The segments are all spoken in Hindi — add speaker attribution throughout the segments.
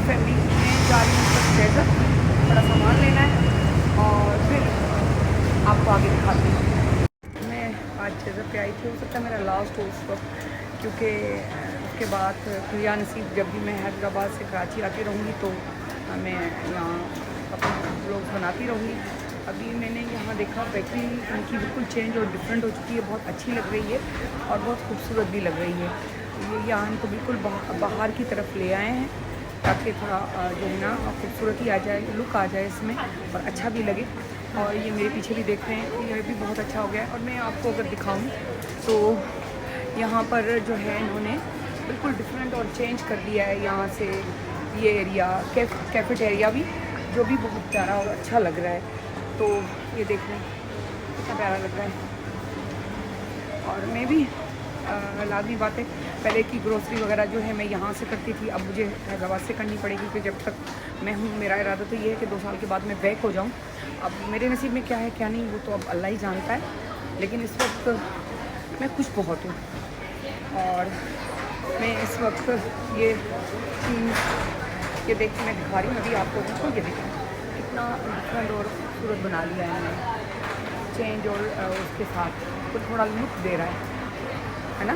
Speaker 1: फैमिली में जा रही हूँ डेजर्ट, थोड़ा सामान लेना है और फिर आपको आगे दिखाती हूँ। मैं आज डेजर्ट पे आई थी, हो सकता है मेरा लास्ट हो उस वक्त, क्योंकि उसके बाद खुदा नसीब जब भी मैं हैदराबाद से कराची आती रहूँगी तो मैं यहाँ अपने ब्लॉग्स बनाती रहूँगी। अभी मैंने यहाँ देखा बेकरी इनकी बिल्कुल चेंज और डिफरेंट हो चुकी है, बहुत अच्छी लग रही है और बहुत खूबसूरत भी लग रही है। ये यहाँ इनको बिल्कुल बाहर की तरफ ले आए हैं ताकि थोड़ा जो है ना खूबसूरती आ जाए, लुक आ जाए इसमें और अच्छा भी लगे। और ये मेरे पीछे भी देख रहे हैं, ये भी बहुत अच्छा हो गया है। और मैं आपको अगर दिखाऊँ तो यहाँ पर जो है इन्होंने बिल्कुल डिफरेंट और चेंज कर दिया है यहाँ से ये एरिया, कैफेटेरिया भी, जो भी बहुत प्यारा और अच्छा लग रहा है। तो ये देख रहे हैं कितना प्यारा लग रहा है। और मैं भी लाजमी बात है, पहले की ग्रोसरी वगैरह जो है मैं यहाँ से करती थी, अब मुझे हैदराबाद से करनी पड़ेगी, क्योंकि जब तक मैं हूँ मेरा इरादा तो ये है कि 2 साल के बाद मैं बैक हो जाऊँ। अब मेरे नसीब में क्या है क्या नहीं वो तो अब अल्लाह ही जानता है, लेकिन इस वक्त मैं खुश बहुत हूँ। और मैं इस वक्त ये देख के मैं दिखा रही हूँ अभी आपको, ये देखें कितना डिफरेंट और खूबसूरत बना लिया है मैंने, चेंज और उसके साथ तो थोड़ा लुक दे रहा है ना,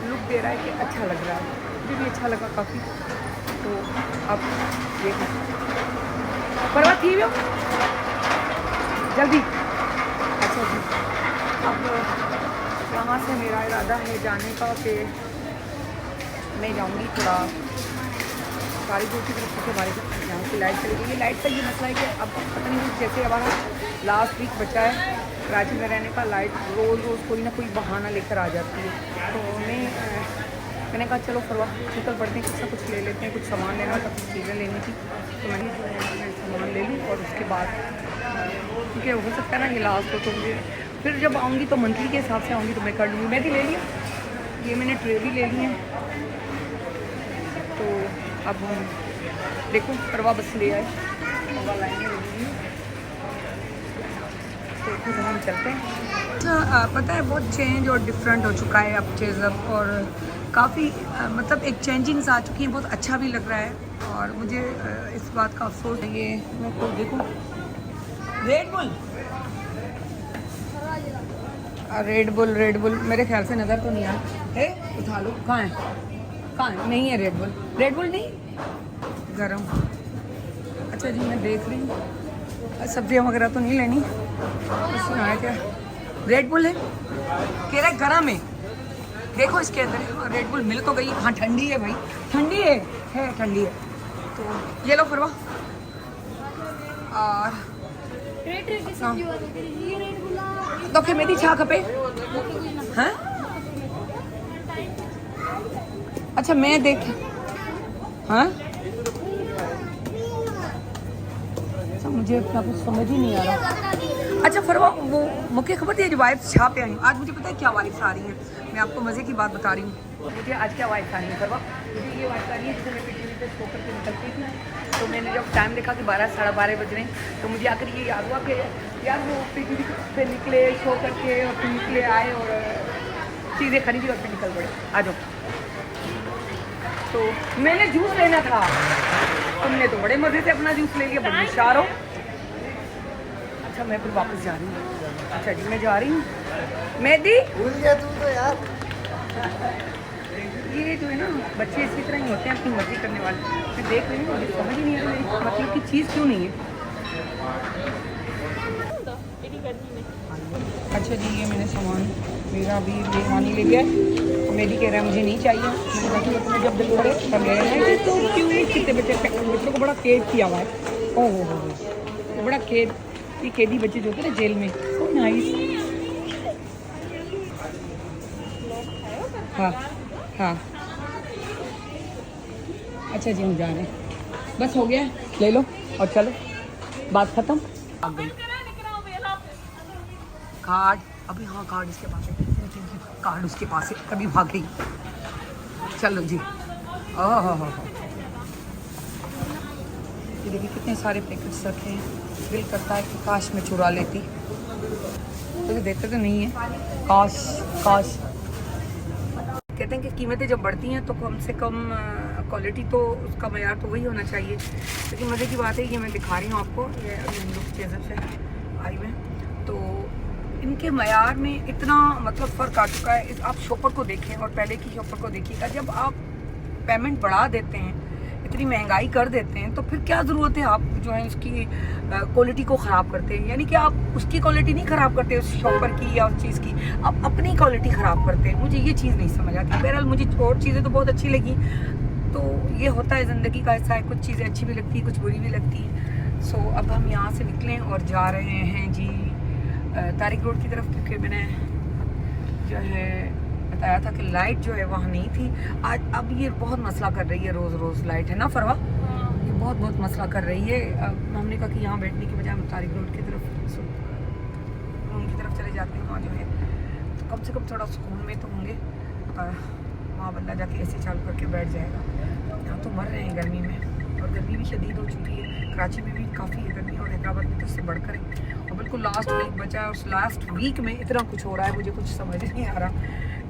Speaker 1: लुक दे रहा है कि अच्छा लग रहा है, मुझे भी अच्छा लगा काफ़ी। तो अब ये परवा थी वो जल्दी, अच्छा जी। अब यहाँ से मेरा इरादा है जाने का कि मैं जाऊँगी थोड़ा कारीगोर की तरफ से, हमारे यहाँ की लाइट चली गई। ये लाइट का ये मसला है कि अब पता नहीं जैसे हमारा लास्ट वीक बचा है कराची में रहने का, लाइट रोज़ कोई ना कोई बहाना लेकर आ जाती है। तो मैंने कहा चलो फरवा निकल पड़ते हैं, कुछ ना कुछ ले लेते हैं, कुछ सामान लेना था, कुछ चीज़ें लेनी थी, तो मैंने जो है मैं सामान ले लूँ और उसके बाद क्योंकि हो सकता है ना ये लास्ट हो, तो मुझे फिर जब आऊँगी तो मंथली के हिसाब से आऊँगी तो मैं कर लूँगी। मैं भी ले लिया, ये मैंने ट्रे भी ले ली है। तो अब हम देखो परवा बस ले आए, लाइन में लगी हुई, तो फिर हम चलते हैं। अच्छा पता है बहुत चेंज और डिफरेंट हो चुका है अब चेज़अप, और काफ़ी मतलब एक चेंजिंग्स आ चुकी हैं, बहुत अच्छा भी लग रहा है। और मुझे इस बात का अफसोस है, ये मैं खुद देखूँ रेड बुल मेरे ख्याल से नज़र तो नहीं आ है, उठा लो, कहाँ है नहीं है रेड बुल नहीं, गरम। अच्छा जी मैं देख रही हूँ, सब्जियाँ वगैरह तो नहीं लेनी, बस यहाँ क्या रेड बुल है, कह रहा है गरम है, देखो इसके अंदर रेड बुल मिल तो गई। हाँ ठंडी है भाई, ठंडी है ठंडी है, तो ये लो फरवा। और तो फिर मेरी छा खपे हैं। अच्छा मैं देख हाँ, अच्छा मुझे अपना कुछ समझ ही नहीं आ रहा। अच्छा फरवा वो मुझे खबर थी जो वाइफ्स छा पे आई, आज मुझे पता है क्या वाइफ्स आ रही हैं, मैं आपको मज़े की बात बता रही हूँ। मुझे आज क्या वाइफ्स आ रही है फरवा, मुझे ये वाइफ्स आ रही है जैसे मैं पिछले पे सो करके निकलती थी, तो मैंने जब टाइम देखा कि 12 साढ़े 12 बज रहे हैं, तो मुझे आकर ये याद हुआ कि यार वो पीटीवी पे निकले सो करके और फिर निकले आए और चीज़ें खरीदी और फिर निकल पड़े। आ जाओ, तो मैंने जूस लेना था, तुमने तो बड़े मज़े से अपना जूस ले लिया, बड़ी होशियार हो। अच्छा मैं फिर वापस जा रही हूँ, अच्छा जी मैं जा रही हूँ। मेहदी
Speaker 2: भूल गया तू तो यार,
Speaker 1: ये जो है ना बच्चे इसी तरह ही होते हैं, अपनी मर्जी करने वाले। मैं देख रही हूँ, मुझे समझ ही नहीं आ रही मतलब की चीज़ क्यों नहीं है। अच्छा जी ये मैंने सामान मेरा अभी मेहमानी ले गया, मेरी कह रहा है मुझे नहीं चाहिए, मैं जब दिल करे तब ले लेना। तो क्यों कितने बच्चों को बड़ा कैद किया हुआ है, ओह हो बड़ा कैद, ये कैदी बच्चे जो होते हैं ना जेल में, सो नाइस। हाँ हाँ अच्छा जी हम जा रहे हैं, बस हो गया ले लो और चलो, बात खत्म। आ गई कार्ड, अभी हाँ कार्ड इसके पास है, कार्ड उसके पास है, कभी भाग गई। चलो जी, ओह ये देखिए कितने सारे पैकेट्स रखे हैं, दिल करता है कि काश मैं चुरा लेती, तो देते तो नहीं है, काश। कहते हैं कि कीमतें जब बढ़ती हैं तो कम से कम क्वालिटी तो उसका मयार तो वही होना चाहिए। लेकिन मज़े की बात है, ये मैं दिखा रही हूँ आपको, ये हम लोग चेज़र से आई हुए, तो इनके मयार में इतना मतलब फ़र्क आ चुका है। आप शॉपर को देखें और पहले की शॉपर को देखिएगा। जब आप पेमेंट बढ़ा देते हैं, इतनी महंगाई कर देते हैं, तो फिर क्या ज़रूरत है आप जो है उसकी क्वालिटी को ख़राब करते हैं। यानी कि आप उसकी क्वालिटी नहीं ख़राब करते उस शॉपर की या उस चीज़ की, आप अपनी क्वालिटी ख़राब करते हैं। मुझे ये चीज़ नहीं समझ आती। बहरहाल मुझे और चीज़ें तो बहुत अच्छी लगी। तो ये होता है, ज़िंदगी का हिस्सा है, कुछ चीज़ें अच्छी भी लगती है, कुछ बुरी भी लगती है। सो अब हम यहाँ से निकलें और जा रहे हैं जी तारिक रोड की तरफ, क्योंकि मैंने जो है बताया था कि लाइट जो है वहाँ नहीं थी आज। अब ये बहुत मसला कर रही है, रोज़ रोज़ लाइट है ना फरवा, ये बहुत मसला कर रही है। अब हमने कहा कि यहाँ बैठने की बजाय हम तारिक रोड की तरफ रूम की तरफ चले जाते हैं। वहाँ जो है तो कम से कम थोड़ा सुकून में तो होंगे। वहाँ बंदा जाके ऐसे चालू करके बैठ जाएगा। यहाँ तो मर रहे हैं गर्मी में, और गर्मी भी शदीद हो चुकी है। कराची में भी काफ़ी है गर्मी, और हैदराबाद में तो इससे बढ़कर है। और बिल्कुल लास्ट वीक बचा है, उस लास्ट वीक में इतना कुछ हो रहा है, मुझे कुछ समझ नहीं आ रहा।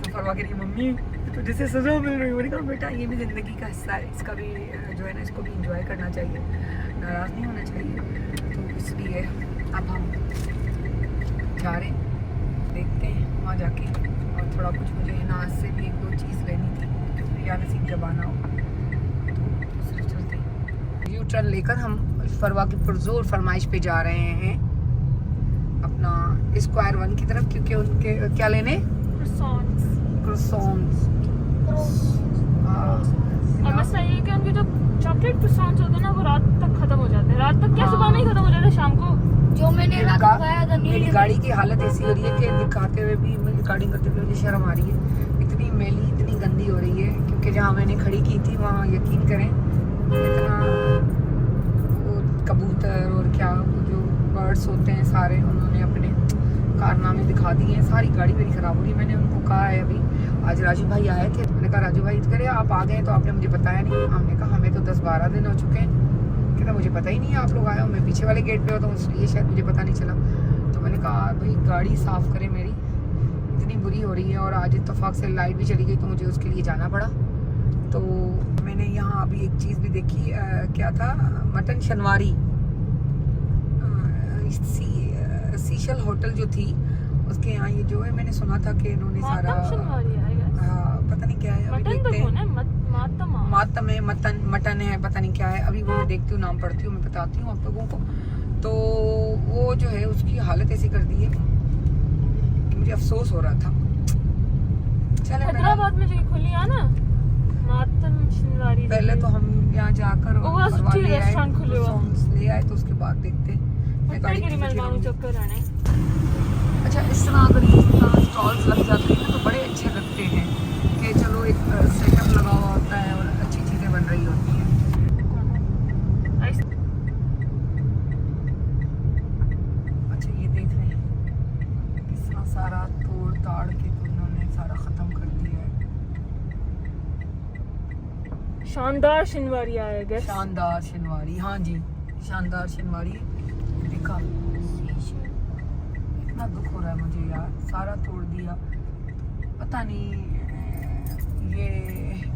Speaker 1: तो फरवा कह रही मम्मी तो जैसे सजा मिल रही है। मैंने कहा बेटा ये भी ज़िंदगी का हिस्सा है, इसका भी जो है ना, इसको भी इंजॉय करना चाहिए, नाराज़ नहीं होना चाहिए। तो इसलिए अब हम जा रहे हैं, देखते हैं वहाँ जाके। और थोड़ा कुछ मुझे नाज से भी 1-2 चीज़ लेनी थी, क्योंकि या नसीब जब आना हो तो सिर्फ चलते हैं। यू टर्न लेकर हम फरवा की पुरजोर फरमाइश पे जा रहे हैं अपना स्क्वायर 1 की तरफ, क्योंकि उनके क्या लेने, croissants।
Speaker 2: और मसला ये है कि उनके जो चॉकलेट croissants होते हैं ना, वो रात तक खत्म हो जाते हैं। रात तक क्या, सुबह में ही खत्म हो जाते हैं, शाम को। जो मैंने रात को खाया था,
Speaker 1: मेरी गाड़ी की हालत ऐसी हो रही है कि दिखाते हुए भी, मुझे रिकॉर्डिंग करते हुए मुझे शर्म आ रही है। इतनी मैली, इतनी गंदी हो रही है, क्योंकि जहाँ मैंने खड़ी की थी वहाँ यकीन करें इतना वो कबूतर और क्या वो जो बर्ड्स होते हैं सारे, उन्होंने अपने कारनामे दिखा दिए हैं। सारी गाड़ी मेरी ख़राब हो रही है। मैंने उनको कहा है, अभी आज राजू भाई आए थे, मैंने कहा राजू भाई तो कह रहे आप आ गए तो आपने मुझे बताया नहीं। हमने कहा हमें तो 10-12 दिन हो चुके हैं। कहता मुझे पता ही नहीं है आप लोग आए हो, मैं पीछे वाले गेट पे होता हूँ, इसलिए शायद मुझे पता नहीं चला। तो मैंने कहा भाई गाड़ी साफ़ करें, मेरी इतनी बुरी हो रही है। और आज इत्तेफाक से लाइट भी चली गई, तो मुझे उसके लिए जाना पड़ा। तो मैंने यहाँ अभी एक चीज़ भी देखी, क्या था, मटन शनवारी, सीशल होटल जो थी उसके यहाँ ये जो है, मैंने सुना था कि इन्होंने सारा पता नहीं क्या है, अभी देखते हैं। मातम है, मटन है, पता नहीं क्या है, अभी वो मैं देखती हूँ, नाम पढ़ती हूँ, मैं बताती हूँ आप लोगों को। तो वो जो है उसकी हालत ऐसी कर दी है कि मुझे अफसोस हो रहा था। चले
Speaker 2: हैदराबाद में जो खुली है ना मातम शनवारी,
Speaker 1: पहले तो हम यहाँ जाकर
Speaker 2: रेस्टोरेंट खुले हुए
Speaker 1: ले आए, तो उसके बाद देखते हैं।
Speaker 2: चक्कर आने।
Speaker 1: अच्छा, इस तरह अगर ये स्टॉल्स लग जाते हैं तो बड़े अच्छे लगते हैं कि चलो एक सेटअप लगा हुआ होता है और अच्छी चीज़ें बन रही होती हैं। अच्छा ये देख रहे हैं किस तरह सारा तोड़ ताड़ के तो इन्होंने सारा ख़त्म कर दिया है।
Speaker 2: शानदार शनवारी आएगा,
Speaker 1: शानदार शनवारी, हाँ जी शानदार शनवारी। देखा, इतना दुख हो रहा है मुझे यार, सारा तोड़ दिया। पता नहीं ये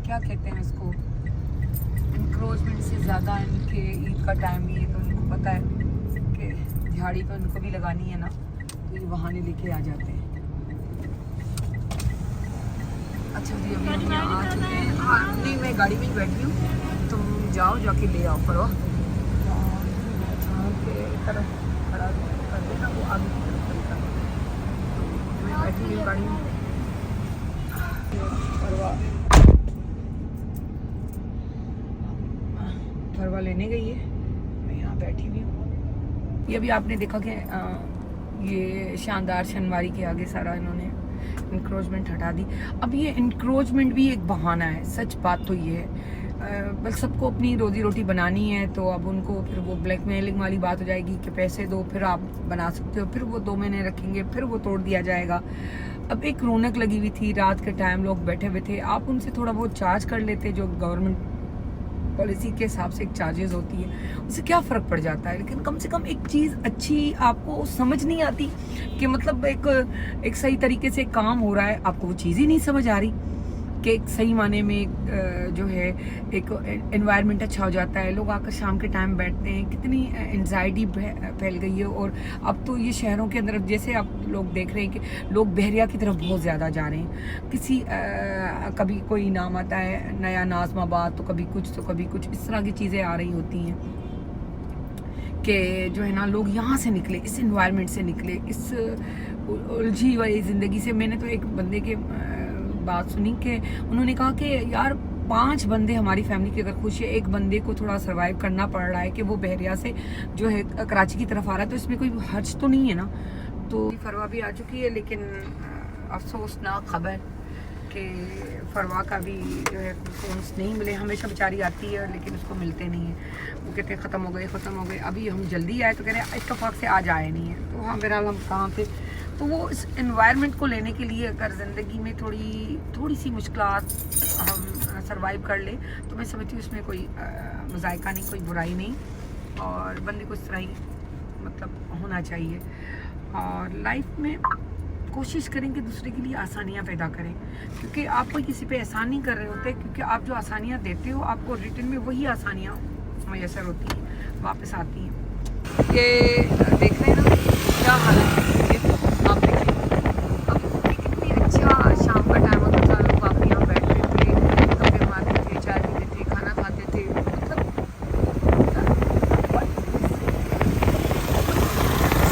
Speaker 1: क्या कहते हैं इसको, इंक्रोचमेंट से ज़्यादा इनके ईद का टाइम भी है, तो इनको पता है कि दिहाड़ी तो इनको भी लगानी है ना, तो ये बहाने लेके आ जाते हैं। अच्छा जी अभी हम यहाँ आ चुके हैं। हाँ नहीं, मैं गाड़ी में ही बैठी हूँ, तुम जाओ जाके ले आओ करो तरफ खड़ा कर देना, वो आगे की तरफ चलता है। तो मैं बैठी हुई गाड़ी में, फरवा लेने गई है, मैं यहाँ बैठी हुई हूँ। ये अभी आपने देखा कि ये शानदार शनवारी के आगे सारा इन्होंने इंक्रोचमेंट हटा दी। अब ये इंक्रोचमेंट भी एक बहाना है, सच बात तो ये है। बस सबको अपनी रोजी रोटी बनानी है, तो अब उनको फिर वो ब्लैकमेलिंग वाली बात हो जाएगी कि पैसे दो फिर आप बना सकते हो, फिर वो 2 महीने रखेंगे, फिर वो तोड़ दिया जाएगा। अब एक रौनक लगी हुई थी, रात के टाइम लोग बैठे हुए थे, आप उनसे थोड़ा बहुत चार्ज कर लेते, जो गवर्नमेंट पॉलिसी के हिसाब से एक चार्जेस होती है, उससे क्या फ़र्क पड़ जाता है। लेकिन कम से कम एक चीज़ अच्छी आपको समझ नहीं आती कि मतलब एक सही तरीके से काम हो रहा है, आपको वो चीज़ ही नहीं समझ आ रही कि एक सही माने में जो है एक एनवायरनमेंट अच्छा हो जाता है, लोग आकर शाम के टाइम बैठते हैं। कितनी एंजाइटी फैल गई है। और अब तो ये शहरों के अंदर जैसे आप लोग देख रहे हैं कि लोग बहरिया की तरफ बहुत ज़्यादा जा रहे हैं। किसी कभी कोई नाम आता है नया नाज़माबाद, तो कभी कुछ, तो कभी कुछ, इस तरह की चीज़ें आ रही होती हैं कि जो है ना लोग यहाँ से निकले, इस इन्वायरमेंट से निकले, इस उलझी हुई ज़िंदगी से। मैंने तो एक बंदे के बात सुनी कि उन्होंने कहा कि यार 5 बंदे हमारी फैमिली की अगर खुश है, एक बंदे को थोड़ा सर्वाइव करना पड़ रहा है कि वो बहरिया से जो है कराची की तरफ आ रहा है, तो इसमें कोई हर्ज तो नहीं है ना। तो फरवा भी आ चुकी है, लेकिन अफसोसनाक खबर कि फरवा का भी जो है फोन्स नहीं मिले। हमेशा बेचारी आती है लेकिन उसको मिलते नहीं है। वो कहते हैं ख़त्म हो गए। अभी हम जल्दी आए तो कह रहे हैं इत्तेफाक से आज आए नहीं है। तो हाँ, बहरहाल हम कहाँ थे। तो वो इस एनवायरनमेंट को लेने के लिए अगर ज़िंदगी में थोड़ी सी मुश्किलात हम सरवाइव कर ले, तो मैं समझती हूँ उसमें कोई मज़ायका नहीं, कोई बुराई नहीं, और बंदे को इस तरह ही मतलब होना चाहिए। और लाइफ में कोशिश करें कि दूसरे के लिए आसानियाँ पैदा करें, क्योंकि आप कोई किसी पे एहसान नहीं कर रहे होते, क्योंकि आप जो आसानियाँ देते हो आपको रिटर्न में वही आसानियाँ मैसर होती हैं, वापस आती हैं। ये देख रहे हैं ना क्या हालत है। आप देखिए अब कितनी अच्छा शाम का टाइम होता था, लोग आप यहाँ बैठते थे, कपड़े मारते थे, चाय पीते थे, खाना खाते थे। मतलब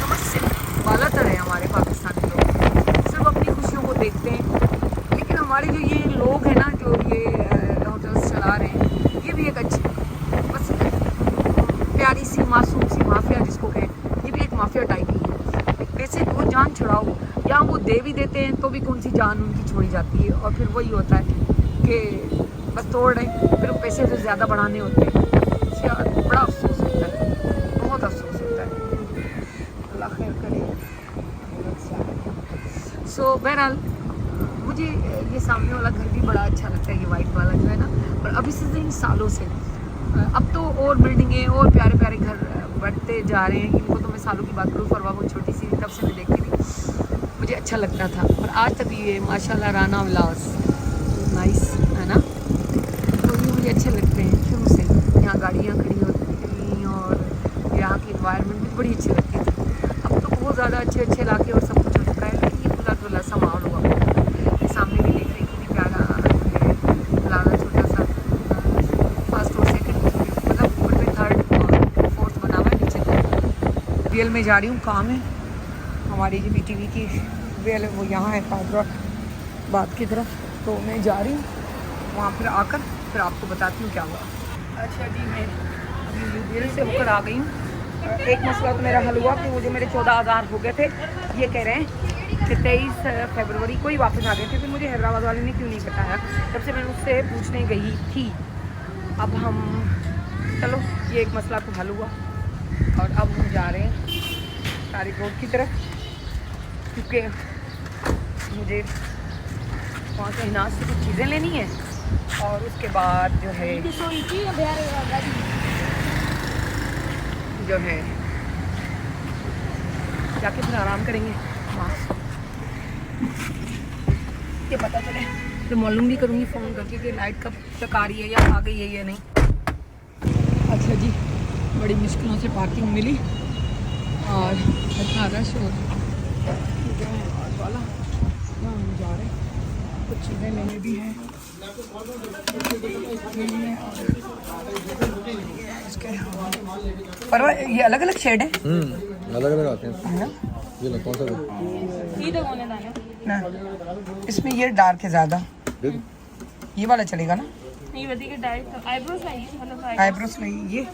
Speaker 1: समझ से बालातर है हमारे पाकिस्तानी लोग, सिर्फ अपनी खुशियों को देखते हैं। लेकिन हमारे जो ये लोग हैं ना, जो ये होटल्स चला रहे हैं, ये भी एक अच्छी बस प्यारी सी मासूम सी माफिया जिसको कहें, ये भी एक माफिया टाइप ही है। पैसे दो जान छुड़ाओ, या वो दे भी देते हैं तो भी कौन सी जान उनकी छोड़ी जाती है। और फिर वही होता है कि बस तोड़ रहे, फिर वो पैसे जो ज़्यादा बढ़ाने होते हैं। बड़ा अफसोस होता है, बहुत अफसोस होता है। अल्लाह खैर करे। सो बहरहाल मुझे ये सामने वाला घर भी बड़ा अच्छा लगता है, ये वाइट वाला जो है ना। और अभी से इन सालों से अब तो और बिल्डिंगें और प्यारे प्यारे घर बढ़ते जा रहे हैं। इनको तो मैं सालों की बात करूँ, फरवा बहुत छोटी सी तब से मैं देखती थी, मुझे अच्छा लगता था। और आज तक ये माशाल्लाह राना विलास नाइस है ना, तो ये मुझे अच्छे लगते हैं शुरू से। यहाँ गाड़ियाँ खड़ी होती थी और यहाँ की इन्वायरमेंट भी बड़ी अच्छी लगती थी। अब तो बहुत ज़्यादा अच्छे इलाके और सब कुछ हो चुका है, लेकिन ये खुला खुला सा माहौल हुआ। ये सामने भी देख रहे हैं कितनी प्यारा प्लाजा, छोटा सा फर्स्ट और सेकंड, मतलब ऊपर पे 3rd और 4th बना हुआ है, नीचे रियल में जा रही हूँ। काम है हमारी जो BTV की रियल है वो यहाँ है हैदराबाद की तरफ, तो मैं जा रही हूँ वहाँ। फिर आकर फिर आपको बताती हूँ क्या हुआ। अच्छा जी, मैं अभी रियल से होकर आ गई हूँ। एक मसला तो मेरा हल हुआ कि वो जो मेरे 14,000 हो गए थे, ये कह रहे हैं कि 23 फरवरी को ही वापस आ गए थे। फिर मुझे हैदराबाद वाले ने क्यों नहीं बताया, जब से मैंने उससे पूछने गई थी। अब हम चलो, ये एक मसला तो हल हुआ और अब हम जा रहे हैं तारिक रोड की तरफ, क्योंकि मुझे वहाँ से हिनाज से कुछ चीज़ें लेनी है। और उसके बाद जो है जाके फिर आराम करेंगे वहाँ, ये पता चले। फिर मालूम भी करूँगी फ़ोन करके कि लाइट कब तक आ रही है या आ गई है या नहीं। अच्छा जी, बड़ी मुश्किलों से पार्किंग मिली और इतना रश हो वाला। यहाँ हम जा रहे हैं, कुछ चीज़ें लेने भी हैं। पर ये अलग अलग शेड है,
Speaker 3: अलग अलग आते हैं
Speaker 1: ना?
Speaker 3: ये लो, कौन सा
Speaker 1: ना इसमें ये डार्क है ज़्यादा, ये वाला चलेगा ना? आईब्रोज नहीं, ये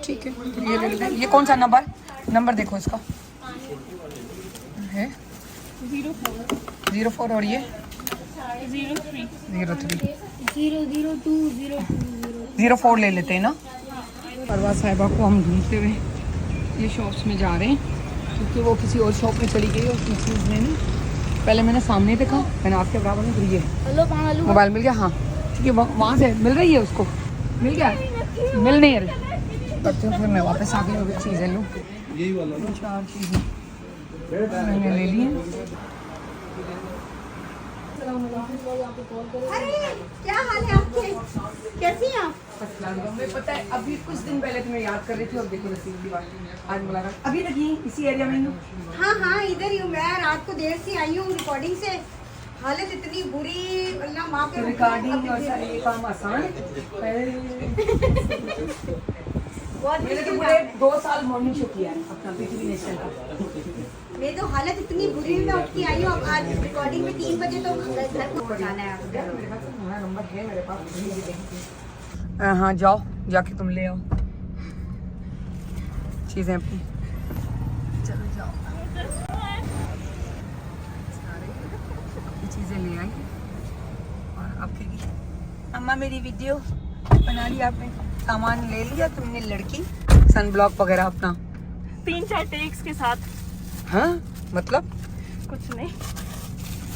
Speaker 1: ठीक है, ये ले लेते हैं। ये कौन सा नंबर देखो इसका है 04 और ये 04 ले लेते हैं ना। परवा साहिबा को हम ढूंढते हुए ये शॉप्स में जा रहे हैं, क्योंकि वो किसी और शॉप में चली गई और उसकी चीज़ लेने। पहले मैंने सामने देखा, मैंने आपके बराबर में फिर ये मोबाइल मिल गया। हाँ ठीक है, वहाँ से मिल रही है, उसको मिल गया, मिल नहीं रही करते हैं। फिर मैं वापस आ गई और चीज़ें लूँ, 4 चीज़ें मैंने ले ली हैं।
Speaker 4: अरे क्या हाल है आपके? कैसी हैं आप?
Speaker 1: मैं पता है अभी कुछ दिन पहले तुम्हें याद कर रही थी और देखो नसीब दीवार आज मुलाकात अभी तक यहीं इसी एरिया में ही हूँ।
Speaker 4: हाँ हाँ इधर ही हूँ मैं। रात को देर से आई हूँ रिकॉर्डिंग से। हालत इतनी बुरी, अल्लाह माफ करे।
Speaker 1: रिकॉर्डिंग और सारे ये काम आसान है।
Speaker 4: बहुत
Speaker 1: मैंने तो
Speaker 4: मुश्किल
Speaker 1: पूरे
Speaker 4: काम है।
Speaker 1: 2 साल मॉर्निंग शो किया है अपना पृथ्वी नेशनल का।
Speaker 4: मेरी तो हालत इतनी बुरी है, मैं उठ के आई हूँ। अब आज रिकॉर्डिंग में 3 बजे तो घर को जाना है आपको।
Speaker 1: मेरे पास तुम्हारा नंबर है मेरे पास। हाँ जाओ जाके तुम ले आओ चीजें अपनी। चलो जाओ चीजें ले आई और आपके लिए। अम्मा मेरी वीडियो बना ली आपने, सामान ले लिया तुमने लड़की, सन ब्लॉक वगैरह अपना
Speaker 2: 3-4 टेक्स के साथ।
Speaker 1: हाँ मतलब
Speaker 2: कुछ नहीं,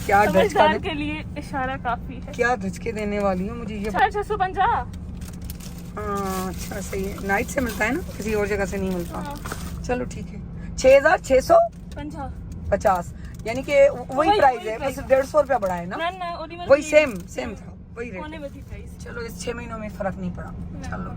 Speaker 1: क्या धचका
Speaker 2: समझदार के लिए इशारा काफी है।
Speaker 1: क्या धचके देने वाली हो मुझे ये
Speaker 2: 650।
Speaker 1: हाँ अच्छा सही है, नाइट से मिलता है ना, किसी और जगह से नहीं मिलता।
Speaker 2: हाँ।
Speaker 1: चलो ठीक है 6650 यानी कि वही
Speaker 2: वही
Speaker 1: प्राइस है,
Speaker 2: प्राइस
Speaker 1: बस 150 रुपया बढ़ा है ना,
Speaker 2: ना ओरिजिनल
Speaker 1: वही सेम था वही रेट।
Speaker 2: होने वाली प्राइस।
Speaker 1: चलो इस 6 महीनों में फर्क नहीं पड़ा। चलो